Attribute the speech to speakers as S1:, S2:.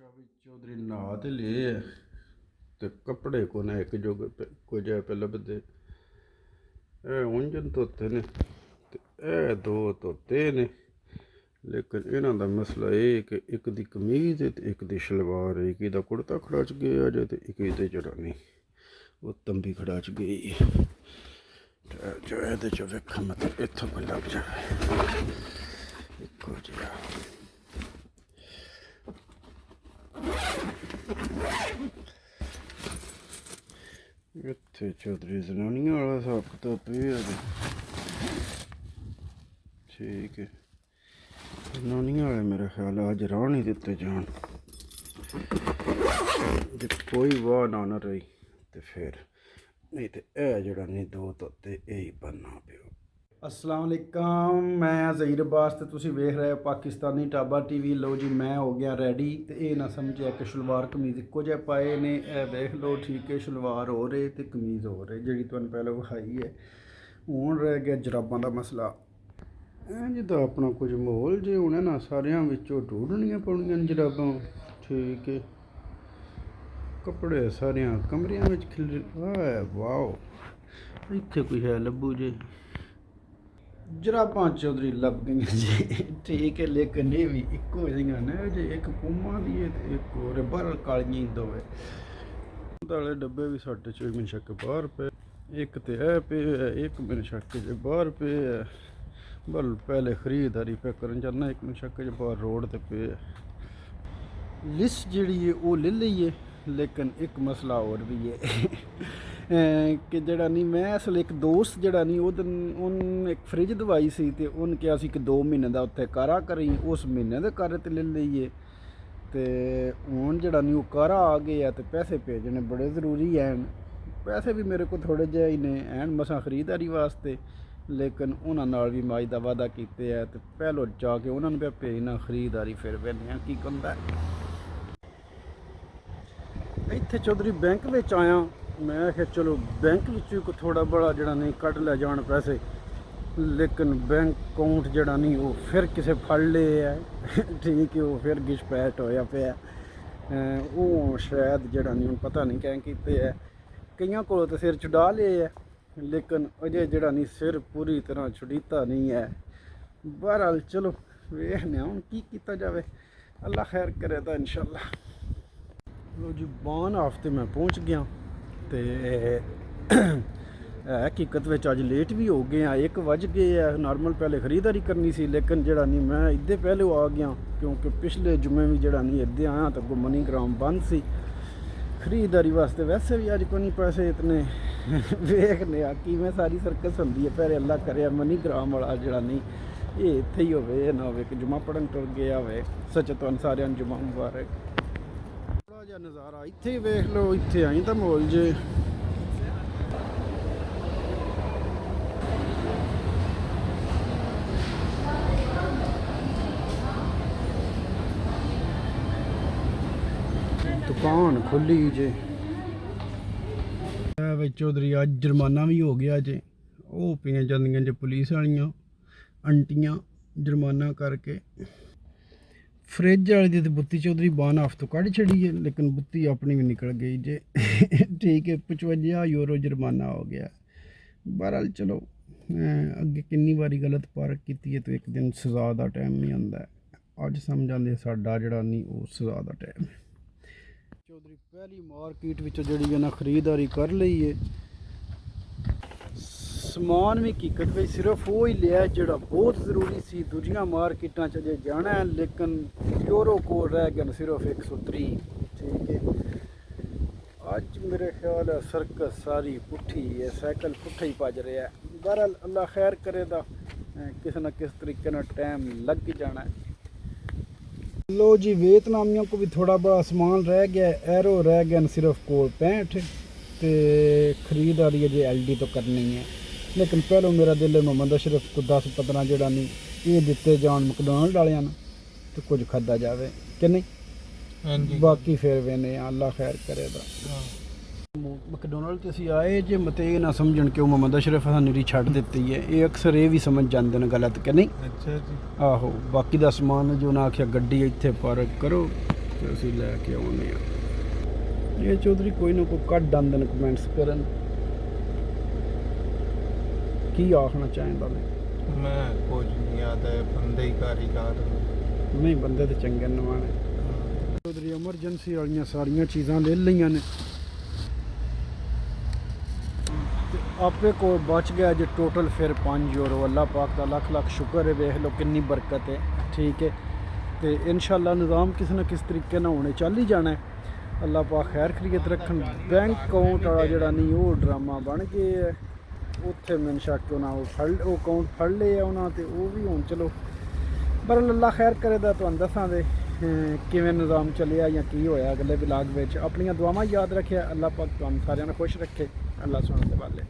S1: अच्छा भी चौधरी नहा ते ले ते कपड़े को ना एक जो कुछ है पे लभदे उंजन धोते ने ते दो धोते ने लेकिन इन्हां दा मसला एह् कि इक दी कमीज ते इक दी शलवार है, इक दा कुर्ता खड़ाच गया जे ते इक दी जड़ा नहीं वो तंबी खड़ाच गई जो एह्दे च वेखा मतलब इत्थों कोई लभ जाए इक्को जिहा इत्थे चौधरी जनानियां वाला हिसाब किताब पेआ ठीक है। जनानियां वाले मेरा ख्याल अज राह नहीं दिते जान, जे कोई वाह ना न रही तो फिर नहीं तो जड़ा नहीं दो धोते यही बनना पियो। अस्सलाम वालेकुम, मैं ज़हीर अब्बास ते तुसीं वेख रहे हो पाकिस्तानी ढाबा टीवी। लो जी मैं हो गया रेडी तो ये ना समझिया कि शलवार कमीज इक्को जे पाए ने देख लो ठीक है। शलवार हो रहे तो कमीज हो रहे जी तुहानूं पहले विखाई है। हुण रह गया जराबां दा मसला। जिदा अपना कुछ माहौल जे होना ना सारियां विचों ढूंढनियां पौनियां जराबां ठीक है। कपड़े सारियां कमरियां विच खिल वाह इत्थे कोई है लब्बू जे जराबां चौधरी लभ गई जी ठीक है। लेकिन ये भी इक्को जिहियां ने जे एक पूमा दी है ते एक होर बाहर कालियां दोवे वाले डब्बे भी साढ़े च मैनूं शक बाहर पे एक तो पे एक मैनूं शक जे बाहर पे है। बल पहले खरीदारी पे करन जाना एक मैनूं शक जे बाहर रोड ते पे लिस्ट जिहड़ी है वो ले लईए। लेकिन एक मसला और भी है कि जड़ा नहीं मैं असल एक दोस्त जड़ा नहीं उन एक फ्रिज दवाई सी ते उन कहा सी कि 2 महीने का उत्थे कारा करी उस महीने के कारे ते ले लईए ते हुण जड़ा नहीं वो कारा आ गया तो पैसे भेजने बड़े ज़रूरी हैं। पैसे भी मेरे को थोड़े जे ही ने हैन मसां खरीदारी वास्ते, लेकिन उन्हां नाल भी माज दा वादा कीते है तो पहलों जाके उन्होंने पे भेजना खरीदारी फिर वेखने की करदा। इत्थे चौधरी बैंक विच आया मैं आख्या चलो बैंक विचों को थोड़ा बड़ा जड़ा नहीं कट लै जान पैसे, लेकिन बैंक अकाउंट जड़ा नहीं वो फिर किसे फड़ ले है ठीक है। वो फिर घिसपैठ होया पिया वो शायद जड़ा नहीं पता नहीं कैं कीते है। कईयां कोलों तो सिर छुड़ा ले है लेकिन अजे जड़ा नहीं सिर पूरी तरह छुड़ीता नहीं है। बहरहाल चलो वेखने हुण की कीता जावे, अल्लाह खैर करे दा इंशाअल्लाह। लो जी बान हफ्ते मैं पहुँच गया तो हकीकत में अज लेट भी हो गए हैं, 1 बज गए है। नॉर्मल पहले खरीदारी करनी सी लेकिन जड़ा नहीं मैं इदे पहले आ गया क्योंकि पिछले जुम्मे भी जड़ा नहीं इदे आया तो मनी ग्राम बंद सी खरीदारी वास्ते। वैसे भी अज को नहीं पैसे इतने वेखने कि मैं सारी सर्कस होंदी है पहले अल्लाह करे मनी ग्राम वाला जड़ा नहीं ये इत्थे ही होवे ना होवे कि जुम्मा पढ़न टुर गया होवे। सच तुहानूं सारिआं जुम्मा मुबारक। थोड़ा जिहा नज़ारा इत्थे वेख लो, इत्थे आई तो माहौल जे दुकान खुली जे चौधरी अज जुर्माना भी हो गया जे। वो पियां जांदियां जे पुलिस वालियां आंटियां जुर्माना करके। फ्रिज वाली दी बुत्ती चौधरी बान हाफ तो कढ़ छड़ी है लेकिन बुत्ती अपनी भी निकल गई जे ठीक है। 55 यूरो जुर्माना हो गया। बहरहाल चलो अगे किन्नी बारी गलत पार्क की है तो एक दिन सज़ा का टाइम नहीं आता। अज समझ आते साडा जड़ा नहीं वो सज़ा का टाइम है। चौधरी पहली मार्केट विच जिहड़ी ना खरीदारी कर लई है। समान भी हकीकत में सिर्फ वो ही लिया जोड़ा बहुत ज़रूरी सी। दूजियां मार्केटां च जे जाना है लेकिन यूरो कोड रह गया सिर्फ 130 ठीक है। अज मेरे ख्याल है सर्कस सारी पुट्ठी है, साइकिल पुट्ठा ही भज रहा है। बहरहाल अल्लाह खैर करेगा किसी न किस तरीके ना टाइम लग जाना है। लो जी वियतनामियों को भी थोड़ा बड़ा सामान रह गया, एरो रह गया सिर्फ कोल 65 तो खरीदारी जे LD तो करनी है। लेकिन पहलों मेरा दिल है मोहम्मद अशरफ को 10-15 जड़ा नहीं ये दिते जान मैकडॉनल्ड वालियां तो कुछ खादा जाए कि नहीं। बाकी फिर वेने अल्लाह खैर करेगा। मैकडॉनल्ड असी आए जे मत ये ना समझन कि मोहम्मद अशरफ सानू छड़ दी है, ये अक्सर ये भी समझ जाते हैं गलत कि नहीं। अच्छा जी आहो बाकी का समान जो ना आख्या गड्डी इत्थे पार्क करो ਤੇ ਅਸੀਂ ਲੈ ਕੇ ਆਉਂਦੇ ਆ। ਇਹ ਚੌਧਰੀ ਕੋਈ ਨਾ ਕੋਈ ਕੱਢ ਆਉਂਦੇ ਨੇ ਕਮੈਂਟਸ ਕਰਨ, ਕੀ ਆਖਣਾ ਚਾਹੁੰਦਾ ਨੇ?
S2: ਮੈਂ ਕੁਝ ਨਹੀਂ ਆਦਾ, ਬੰਦੇ ਹੀ ਕਾਰੀਗਰ
S1: ਨਹੀਂ ਬੰਦੇ ਤੇ ਚੰਗੇ ਨਵਾਣੇ। ਚੌਧਰੀ ਐਮਰਜੈਂਸੀ ਵਾਲੀਆਂ ਸਾਰੀਆਂ ਚੀਜ਼ਾਂ ਲੈ ਲਈਆਂ ਨੇ ਤੇ ਆਪੇ ਕੋਲ ਬਚ ਗਿਆ ਜੇ ਟੋਟਲ ਫਿਰ 5 ਯੂਰੋ। ਅੱਲਾਹ ਪਾਕ ਦਾ ਲੱਖ ਲੱਖ ਸ਼ੁਕਰ ਹੈ, ਵੇਖ ਲਓ ਕਿੰਨੀ ਬਰਕਤ ਹੈ। ਠੀਕ ਹੈ, ਤੇ इंशाअल्लाह निज़ाम किसी ना किस तरीके ना होने चल ही जाना है। अल्लाह पाक खैर खरीत रखन। बैंक अकाउंट वाला जोड़ा नहीं वो ड्रामा बन गए है, उत्थे मैंने शक होना वो अकाउंट फड़ ले उन्होंने, वो भी हूँ चलो पर अल्लाह खैर करे तो दसा दे किवें निज़ाम चलिया या की होया अगले ब्लॉग में। अपनियां दुआवां याद रखे, अल्लाह पाक तुहानूं सारिआं नूं खुश रखे। अल्लाह सुणने वाले।